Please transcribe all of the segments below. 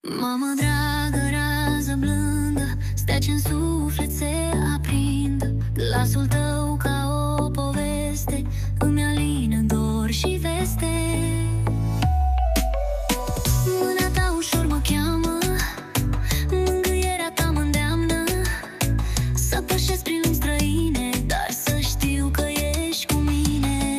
Mamă dragă, rază blândă, stea ce-n suflet se aprindă. Glasul tău ca o poveste îmi alină dor și veste. Mâna ta ușor mă cheamă, mângâierea ta mă îndeamnă să pășesc prin lumi străine, dar să știu că ești cu mine.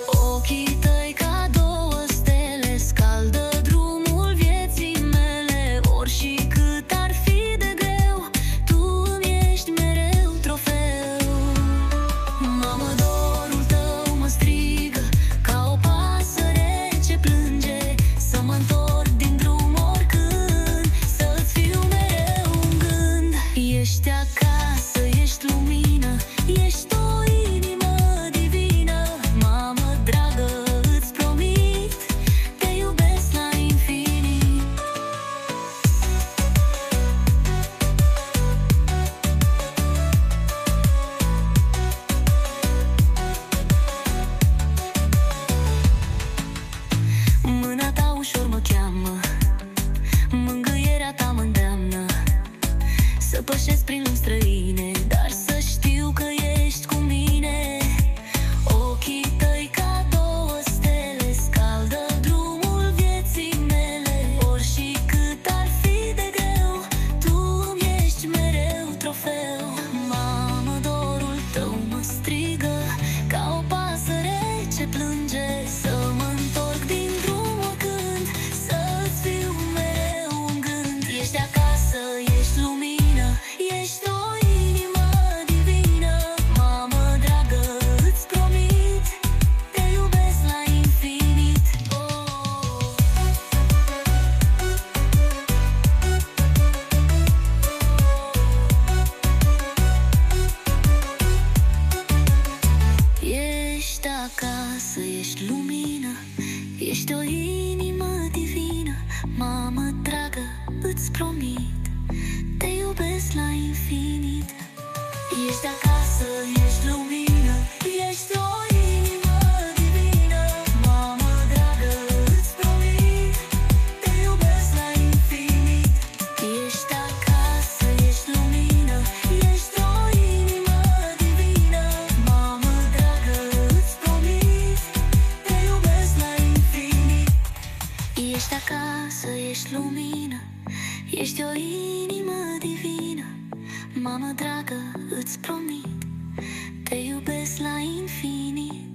Ochii tăi ca două stele scaldă drumul vieții mele. Ori și cât ar fi de greu, tu îmi ești mereu trofeu. Mamă, dorul tău mă strigă ca o pasăre ce plânge, să mă întorc din drum oricând, să-ți fiu mereu un gând. Ești acasă, ești lumină, ești o inimă divină. Mamă dragă, îți promit, te iubesc la infinit. Mâna ta ușor mă cheamă, mângâierea ta mă îndeamnă să pășesc prin lumi străine, dar să știu că ești cu mine. Ochii tăi ca două stele scaldă drumul vieții mele. Ori și cât ar fi de greu, tu îmi ești mereu trofeu. Mamă, dorul tău mă strigă ca o pasăre ce plânge, să mă întorc din drum oricând, să-ți fiu mereu un gând. Ești acasă, ești lumină, ești o inimă divină. Mamă dragă, îți promit, te iubesc la infinit. Ești acasă, ești lumină, ești o inimă divină. Mamă dragă, îți promit, te iubesc la infinit. Ești acasă, ești lumină, ești o inimă divină. Mamă dragă, îți promit, te iubesc la infinit. Ești acasă, ești lumină, ești o inimă divină. Mamă dragă, îți promit, te iubesc la infinit. Ești acasă, ești lumină, ești o inimă divină. Mamă dragă, îți promit, te iubesc la infinit.